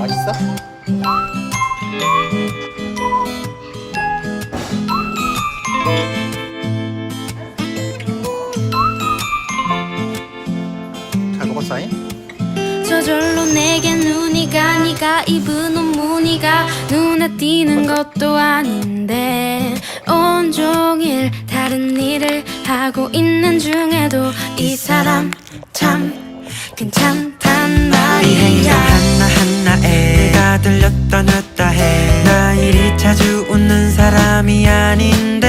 맛있어? 잘 먹었어잉? 저절로 내게 눈이 가. 네가 입은 옷 무늬가 눈에 띄는 것도 아닌데 온종일 다른 일을 하고 있는 중에도 이 사람 참 괜찮단 이 행동 말이야. 하나하나에 내가 들렸다 놨다 해. 나 이리 자주 웃는 사람이 아닌데